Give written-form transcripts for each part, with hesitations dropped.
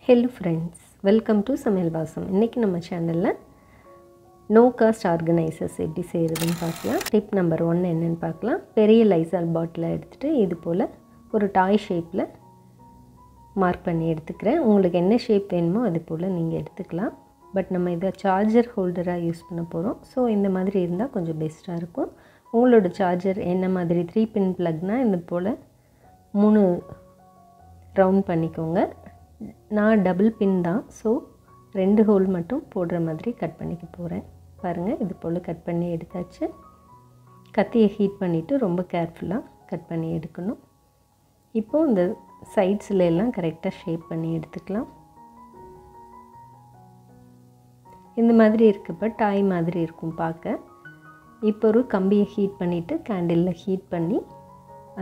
Hello friends, welcome to சமையல் வாசம். இன்னைக்கு நம்ம சேனல்ல நோ காஸ்ட் ஆர்கனைசர்ஸ் எப்படி செய்யறதுன்னு பார்க்கலாம். டிப் நம்பர் 1 என்னன்னு பார்க்கலாம். பெரிய லைசால் பாட்டிலை எடுத்துட்டு இது போல ஒரு டாய் ஷேப்ல மார்க் பண்ணி எடுத்துக்கிறேன். உங்களுக்கு என்ன ஷேப் வேணுமோ அது போல நீங்க எடுத்துக்கலாம். பட் நம்ம இத சார்ஜர் ஹோல்டரா யூஸ் பண்ண போறோம். சோ இந்த மாதிரி இருந்தா கொஞ்சம் பெஸ்டா இருக்கும். உங்களோட சார்ஜர் என்ன மாதிரி 3 பின் பிளக்னா இந்த போல 3 ரவுண்ட் பண்ணிக்கோங்க. நான் டபுள் பின் தான், ஸோ 2 ஹோல் மட்டும் போடுற மாதிரி கட் பண்ணிக்க போகிறேன். பாருங்கள், இது போல் கட் பண்ணி எடுத்தாச்சு. கத்தியை ஹீட் பண்ணிவிட்டு ரொம்ப கேர்ஃபுல்லாக கட் பண்ணி எடுக்கணும். இப்போது இந்த சைட்ஸில் எல்லாம் கரெக்டாக ஷேப் பண்ணி எடுத்துக்கலாம். இந்த மாதிரி இருக்கப்போ டாய் மாதிரி இருக்கும் பார்க்க. இப்போ ஒரு கம்பியை ஹீட் பண்ணிவிட்டு கேண்டிலில் ஹீட் பண்ணி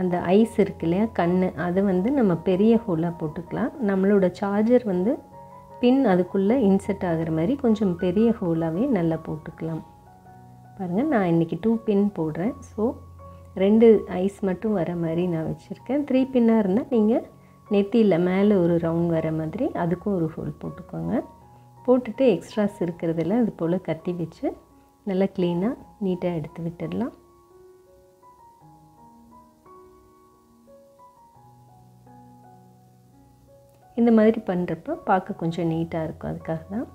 அந்த ஐஸ் இருக்கு இல்லையா கண்ணு, அதை வந்து நம்ம பெரிய ஹோலாக போட்டுக்கலாம். நம்மளோட சார்ஜர் வந்து பின் அதுக்குள்ளே இன்செர்ட் ஆகிற மாதிரி கொஞ்சம் பெரிய ஹோலாகவே நல்லா போட்டுக்கலாம். பாருங்கள், நான் இன்றைக்கி 2 பின் போடுறேன். ஸோ 2 ஐஸ் மட்டும் வர மாதிரி நான் வச்சுருக்கேன். 3 பின்னாக இருந்தால் நீங்கள் நெத்தியில் மேலே ஒரு ரவுண்ட் வர மாதிரி அதுக்கும் ஒரு ஹோல் போட்டுக்கோங்க. போட்டுட்டு எக்ஸ்ட்ராஸ் இருக்கிறதெல்லாம் இது போல் கத்தி வச்சு நல்லா க்ளீனாக நீட்டாக எடுத்து விட்டுடலாம். இந்த மாதிரி பண்ணுறப்ப பார்க்க கொஞ்சம் நீட்டாக இருக்கும், அதுக்காக தான்.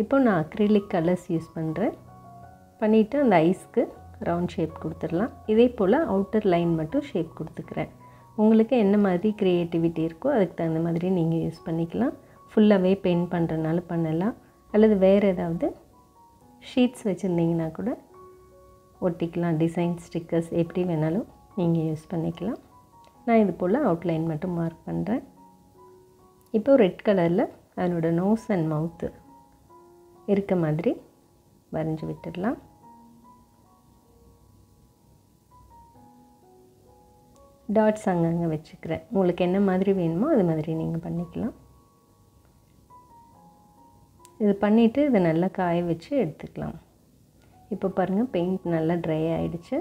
இப்போ நான் அக்ரிலிக் கலர்ஸ் யூஸ் பண்ணுறேன். பண்ணிவிட்டு அந்த ஐஸ்க்கு ரவுண்ட் ஷேப் கொடுத்துடலாம். இதே போல் அவுட்டர் லைன் மட்டும் ஷேப் கொடுத்துக்கிறேன். உங்களுக்கு என்ன மாதிரி க்ரியேட்டிவிட்டி இருக்கோ அதுக்கு தகுந்த மாதிரி நீங்கள் யூஸ் பண்ணிக்கலாம். ஃபுல்லாகவே பெயிண்ட் பண்ணுறதுனால பண்ணலாம், அல்லது வேறு ஏதாவது ஷீட்ஸ் வச்சுருந்தீங்கன்னா கூட ஒட்டிக்கலாம். டிசைன் ஸ்டிக்கர்ஸ் எப்படி வேணாலும் நீங்கள் யூஸ் பண்ணிக்கலாம். நான் இது போல் அவுட்லைன் மட்டும் மார்க் பண்ணுறேன். இப்போ ரெட் கலரில் அதனோட நோஸ் அண்ட் மவுத்து இருக்க மாதிரி வரைஞ்சி விட்டுடலாம். டாட்ஸ் அங்கங்கே வச்சுக்கிறேன். உங்களுக்கு என்ன மாதிரி வேணுமோ அது மாதிரி நீங்கள் பண்ணிக்கலாம். இது பண்ணிவிட்டு இதை நல்லா காய வச்சு எடுத்துக்கலாம். இப்போ பாருங்கள், பெயிண்ட் நல்லா ட்ரை ஆகிடுச்சு.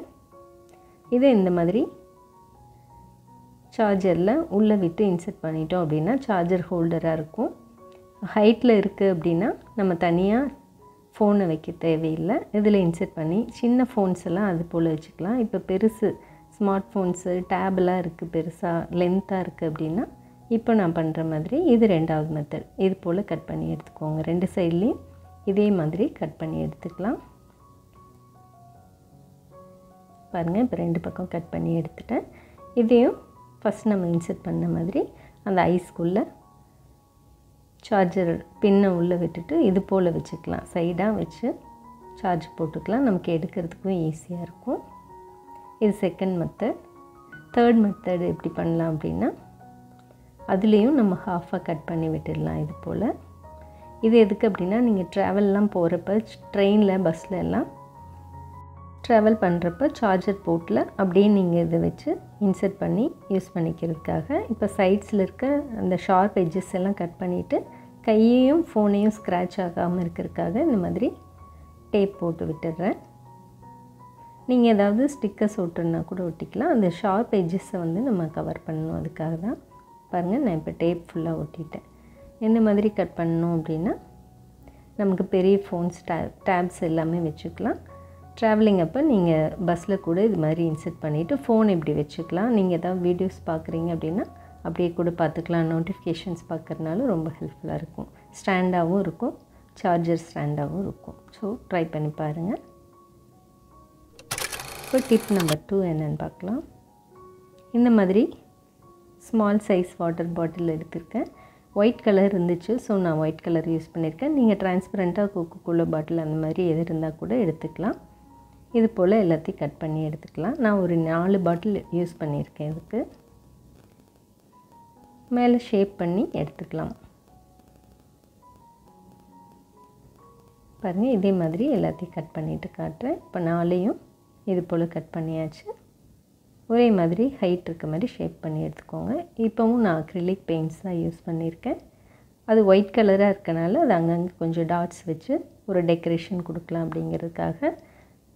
இதை இந்த மாதிரி சார்ஜரில் உள்ளே விட்டு இன்செர்ட் பண்ணிட்டோம் அப்படின்னா சார்ஜர் ஹோல்டராக இருக்கும். ஹைட்டில் இருக்குது அப்படின்னா நம்ம தனியாக ஃபோனை வைக்க தேவையில்லை. இதில் இன்செர்ட் பண்ணி சின்ன ஃபோன்ஸ் எல்லாம் அது போல் வச்சுக்கலாம். இப்போ பெருசு ஸ்மார்ட் ஃபோன்ஸு டேபெலாம் இருக்குது, பெருசாக லென்த்தாக இருக்குது அப்படின்னா இப்போ நான் பண்ணுற மாதிரி இது 2வது மெத்தட். இது போல் கட் பண்ணி எடுத்துக்கோங்க. 2 சைட்லேயும் இதே மாதிரி கட் பண்ணி எடுத்துக்கலாம். பாருங்கள், இப்போ 2 பக்கம் கட் பண்ணி எடுத்துட்டேன். இதையும் ஃபஸ்ட் நம்ம இன்செர்ட் பண்ண மாதிரி அந்த ஐஸ்குள்ளே சார்ஜர் பின்னை உள்ளே விட்டுட்டு இது போல் வச்சுக்கலாம். சைடாக வச்சு சார்ஜ் போட்டுக்கலாம். நமக்கு எடுக்கிறதுக்கும் ஈஸியாக இருக்கும். இது செகண்ட் மெத்தட். தேர்ட் மெத்தட் எப்படி பண்ணலாம் அப்படின்னா அதுலேயும் நம்ம ஹாஃபாக கட் பண்ணி விட்டுடலாம். இது போல் இது எதுக்கு அப்படின்னா நீங்கள் ட்ராவல்லாம் போகிறப்ப ட்ரெயினில் பஸ்ஸில் எல்லாம் ட்ராவல் பண்ணுறப்ப சார்ஜர் போர்ட்டில் அப்படியே நீங்கள் இதை வச்சு இன்செர்ட் பண்ணி யூஸ் பண்ணிக்கிறதுக்காக. இப்போ சைட்ஸில் இருக்க அந்த ஷார்ப் எட்ஜஸ் எல்லாம் கட் பண்ணிவிட்டு கையையும் ஃபோனையும் ஸ்க்ராட்ச் ஆகாமல் இருக்கிறதுக்காக இந்த மாதிரி டேப் போட்டு விட்டுடுறேன். நீங்கள் ஏதாவது ஸ்டிக்கர்ஸ் ஒட்டுனா கூட ஒட்டிக்கலாம். அந்த ஷார்ப் எட்ஜஸை வந்து நம்ம கவர் பண்ணணும், அதுக்காக தான். பாருங்கள், நான் இப்போ டேப் ஃபுல்லாக ஒட்டிட்டேன். எந்த மாதிரி கட் பண்ணணும் அப்படின்னா நமக்கு பெரிய ஃபோன்ஸ் டேப்ஸ் எல்லாமே வச்சுக்கலாம். ட்ராவலிங் அப்போ நீங்கள் பஸ்ஸில் கூட இது மாதிரி இன்செர்ட் பண்ணிவிட்டு ஃபோன் இப்படி வச்சுக்கலாம். நீங்கள் ஏதாவது வீடியோஸ் பார்க்குறீங்க அப்படின்னா அப்படியே கூட பார்த்துக்கலாம். நோட்டிஃபிகேஷன்ஸ் பார்க்குறதுனால ரொம்ப ஹெல்ப்ஃபுல்லாக இருக்கும். ஸ்டாண்டாகவும் இருக்கும், சார்ஜர் ஸ்டாண்டாகவும் இருக்கும். ஸோ ட்ரை பண்ணி பாருங்கள். இப்போ டிப் நம்பர் 2 என்னென்னு பார்க்கலாம். இந்த மாதிரி ஸ்மால் சைஸ் வாட்டர் பாட்டில் எடுத்திருக்கேன். ஒயிட் கலர் இருந்துச்சு, ஸோ நான் ஒயிட் கலர் யூஸ் பண்ணியிருக்கேன். நீங்கள் டிரான்ஸ்பரண்ட்டாக கோகோகோலா பாட்டில் அந்த மாதிரி எது இருந்தால் கூட எடுத்துக்கலாம். இது போல் எல்லாத்தையும் கட் பண்ணி எடுத்துக்கலாம். நான் ஒரு 4 பாட்டில் யூஸ் பண்ணியிருக்கேன். இதுக்கு மேலே ஷேப் பண்ணி எடுத்துக்கலாம். பாருங்கள், இதே மாதிரி எல்லாத்தையும் கட் பண்ணிவிட்டு காட்டுறேன். இப்போ 4ஐயும் இது போல் கட் பண்ணியாச்சு. ஒரே மாதிரி ஹைட் இருக்க மாதிரி ஷேப் பண்ணி எடுத்துக்கோங்க. இப்போவும் நான் அக்ரிலிக் பெயிண்ட்ஸ் தான் யூஸ் பண்ணியிருக்கேன். அது ஒயிட் கலராக இருக்கனால அது அங்கங்கே கொஞ்சம் டாட்ஸ் வச்சு ஒரு டெக்கரேஷன் கொடுக்கலாம் அப்படிங்கிறதுக்காக.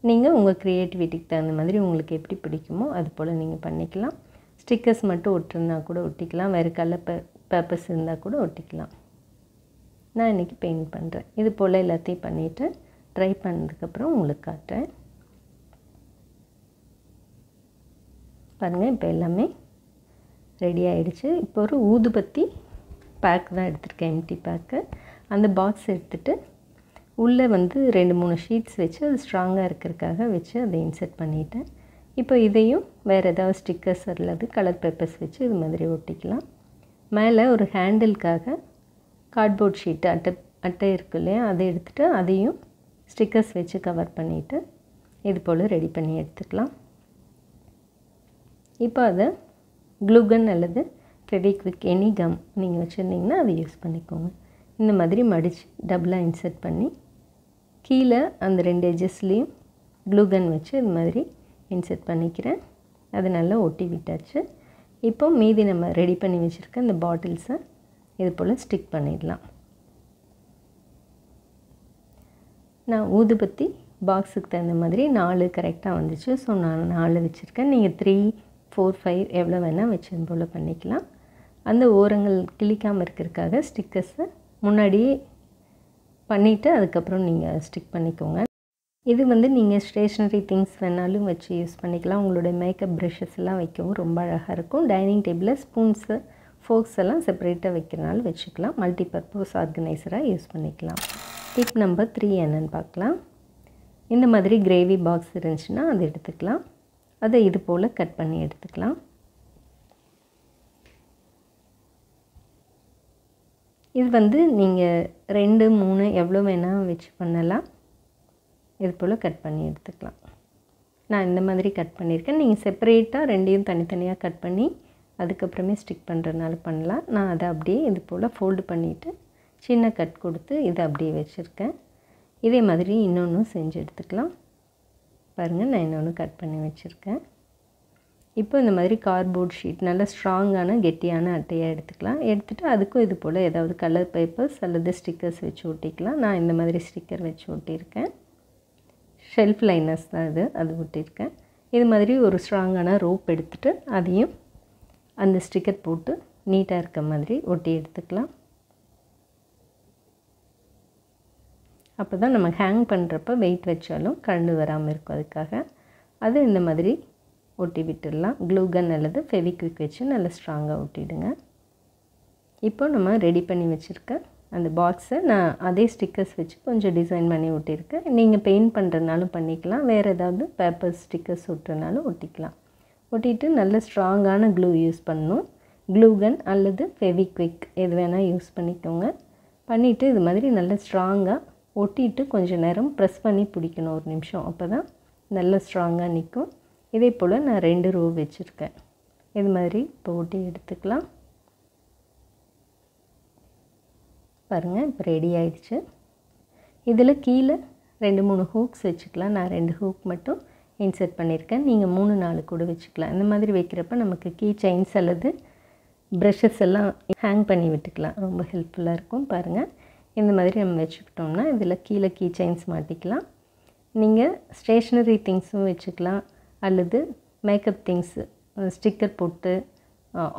நீங்கள் உங்கள் க்ரியேட்டிவிட்டிக்கு தகுந்த மாதிரி உங்களுக்கு எப்படி பிடிக்குமோ அது போல் நீங்கள் பண்ணிக்கலாம். ஸ்டிக்கர்ஸ் மட்டும் ஒட்டுருந்தா கூட ஒட்டிக்கலாம். வேறு கலர் பேப்பர்ஸ் இருந்தால் கூட ஒட்டிக்கலாம். நான் இன்றைக்கி பெயிண்ட் பண்ணுறேன். இது போல் எல்லாத்தையும் பண்ணிவிட்டு ட்ரை பண்ணதுக்கப்புறம் உங்களுக்கு காட்டுறேன். பாருங்கள், இப்போ எல்லாமே ரெடி ஆகிடுச்சு. இப்போ ஒரு ஊதுபத்தி பேக் தான் எடுத்துருக்கேன், எம்டி பேக்கு. அந்த பாக்ஸ் எடுத்துகிட்டு உள்ளே வந்து 2-3 ஷீட்ஸ் வச்சு அது ஸ்ட்ராங்காக இருக்கிறதுக்காக வச்சு அதை இன்செர்ட் பண்ணிவிட்டேன். இப்போ இதையும் வேறு ஏதாவது ஸ்டிக்கர்ஸ் அல்லது கலர் பேப்பர்ஸ் வச்சு இது மாதிரி ஒட்டிக்கலாம். மேலே ஒரு ஹேண்டிலுக்காக கார்ட்போர்ட் ஷீட்டு அட்டை இருக்கு இல்லையா, அதை எடுத்துகிட்டு அதையும் ஸ்டிக்கர்ஸ் வச்சு கவர் பண்ணிவிட்டு இது போல் ரெடி பண்ணி எடுத்துக்கலாம். இப்போ அதை க்ளூகன் அல்லது ஃபெவிக்விக் எனி கம் நீங்கள் வச்சுருந்தீங்கன்னா அதை யூஸ் பண்ணிக்கோங்க. இந்த மாதிரி மடித்து டபுளாக இன்செர்ட் பண்ணி கீழே அந்த 2 எட்ஜஸ்லேயும் க்ளூகன் வச்சு இது மாதிரி இன்செர்ட் பண்ணிக்கிறேன். அது நல்லா ஒட்டி விட்டாச்சு. இப்போ மீதி நம்ம ரெடி பண்ணி வச்சுருக்க இந்த பாட்டில்ஸை இது போல் ஸ்டிக் பண்ணிடலாம். நான் ஊதுபத்தி பாக்ஸுக்கு தகுந்த மாதிரி 4 கரெக்டாக வந்துச்சு. ஸோ நான் 4 வச்சுருக்கேன். நீங்கள் 3, 4, 5 எவ்வளோ வேணால் வச்சது போல் பண்ணிக்கலாம். அந்த ஓரங்கள் கிளிக்காமல் இருக்கிறதுக்காக ஸ்டிக்கர்ஸை முன்னாடியே பண்ணிவிட்டு அதுக்கப்புறம் நீங்கள் ஸ்டிக் பண்ணிக்கோங்க. இது வந்து நீங்கள் ஸ்டேஷ்னரி திங்ஸ் வேணாலும் வச்சு யூஸ் பண்ணிக்கலாம். உங்களோட மேக்கப் ப்ரஷஸ் எல்லாம் வைக்கவும் ரொம்ப அழகாக இருக்கும். டைனிங் டேபிளில் ஸ்பூன்ஸு, ஃபோக்ஸ் எல்லாம் செப்பரேட்டாக வைக்கிறனாலும் வச்சுக்கலாம். மல்டிபர்பஸ் ஆர்கனைசராக யூஸ் பண்ணிக்கலாம். டிப் நம்பர் 3 என்னென்னு பார்க்கலாம். இந்த மாதிரி கிரேவி பாக்ஸ் இருந்துச்சுன்னா அதை எடுத்துக்கலாம். அதை இது போல் கட் பண்ணி எடுத்துக்கலாம். இது வந்து நீங்கள் 2, 3 எவ்வளோ வேணால் வச்சு பண்ணலாம். இது போல் கட் பண்ணி எடுத்துக்கலாம். நான் இந்த மாதிரி கட் பண்ணியிருக்கேன். நீங்கள் செப்பரேட்டாக 2ஐயும் தனித்தனியாக கட் பண்ணி அதுக்கப்புறமே ஸ்டிக் பண்ணுறதுனால பண்ணலாம். நான் அதை அப்படியே இது போல் ஃபோல்டு பண்ணிவிட்டு சின்ன கட் கொடுத்து இதை அப்படியே வச்சுருக்கேன். இதே மாதிரி இன்னொன்று செஞ்சு எடுத்துக்கலாம். பாருங்கள், நான் இன்னொன்று கட் பண்ணி வச்சுருக்கேன். இப்போ இந்த மாதிரி கார்ட்போர்ட் ஷீட் நல்ல ஸ்ட்ராங்கான கெட்டியான அட்டையாக எடுத்துக்கலாம். எடுத்துகிட்டு அதுக்கும் இது போல் ஏதாவது கலர் பேப்பர்ஸ் அல்லது ஸ்டிக்கர்ஸ் வச்சு ஒட்டிக்கலாம். நான் இந்த மாதிரி ஸ்டிக்கர் வச்சு ஒட்டியிருக்கேன். ஷெல்ஃப் லைனர்ஸ் தான் அது ஒட்டியிருக்கேன். இது மாதிரி ஒரு ஸ்ட்ராங்கான ரோப் எடுத்துகிட்டு அதையும் அந்த ஸ்டிக்கர் போட்டு நீட்டாக இருக்க மாதிரி ஒட்டி எடுத்துக்கலாம். அப்போ தான் நம்ம ஹேங் பண்ணுறப்ப வெயிட் வச்சாலும் கழண்டு வராமல் இருக்கும். அதுக்காக அது இந்த மாதிரி ஒட்டி விட்டுடலாம். க்ளூகன் அல்லது ஃபெவிக்விக் வச்சு நல்லா ஸ்ட்ராங்காக ஒட்டிடுங்க. இப்போ நம்ம ரெடி பண்ணி வச்சுருக்க அந்த பாக்ஸை நான் அதே ஸ்டிக்கர்ஸ் வச்சு கொஞ்சம் டிசைன் பண்ணி ஒட்டியிருக்கேன். நீங்கள் பெயிண்ட் பண்ணுறதுனாலும் பண்ணிக்கலாம். வேறு ஏதாவது பேப்பர்ஸ் ஸ்டிக்கர்ஸ் ஒட்டுறதுனாலும் ஒட்டிக்கலாம். ஒட்டிட்டு நல்ல ஸ்ட்ராங்கான க்ளூ யூஸ் பண்ணணும். க்ளூகன் அல்லது ஃபெவிக்விக் எது வேணால் யூஸ் பண்ணிக்கோங்க. பண்ணிவிட்டு இது மாதிரி நல்ல ஸ்ட்ராங்காக ஒட்டிட்டு கொஞ்சம் நேரம் ப்ரெஸ் பண்ணி பிடிக்கணும், 1 நிமிஷம். அப்போ தான் நல்ல ஸ்ட்ராங்காக நிற்கும். இதே போல் நான் 2 ரோ வச்சுருக்கேன். இது மாதிரி இப்போ ஒட்டி எடுத்துக்கலாம். பாருங்கள், இப்போ ரெடி ஆயிடுச்சு. இதில் கீழே 2-3 ஹூக்ஸ் வச்சுக்கலாம். நான் 2 ஹூக் மட்டும் இன்செர்ட் பண்ணியிருக்கேன். நீங்கள் 3-4 கூட வச்சுக்கலாம். இந்த மாதிரி வைக்கிறப்ப நமக்கு கீ செயின்ஸ் அல்லது ப்ரஷஸ் எல்லாம் ஹேங் பண்ணி விட்டுக்கலாம். ரொம்ப ஹெல்ப்ஃபுல்லாக இருக்கும். பாருங்கள், இந்த மாதிரி நம்ம வச்சுக்கிட்டோம்னா இதில் கீழே கீ செயின்ஸ் மாட்டிக்கலாம். நீங்கள் ஸ்டேஷ்னரி திங்ஸும் வச்சுக்கலாம் அல்லது மேக்கப் திங்ஸு, ஸ்டிக்கர் போட்டு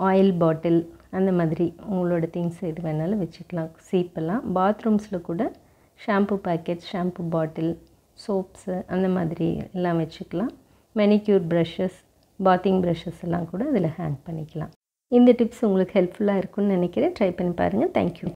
ஆயில் பாட்டில் அந்த மாதிரி உங்களோட திங்ஸ் எது வேணாலும் வச்சுக்கலாம். சீப்பெல்லாம் பாத்ரூம்ஸில் கூட ஷாம்பு பேக்கெட், ஷாம்பு பாட்டில், சோப்ஸு அந்த மாதிரி எல்லாம் வச்சுக்கலாம். மெனிக்யூர் ப்ரஷஸ், பாத்திங் ப்ரஷஸ் எல்லாம் கூட இதில் ஹேங் பண்ணிக்கலாம். இந்த டிப்ஸ் உங்களுக்கு ஹெல்ப்ஃபுல்லாக இருக்கும்னு நினைக்கிறேன். ட்ரை பண்ணி பாருங்கள். தேங்க்யூ.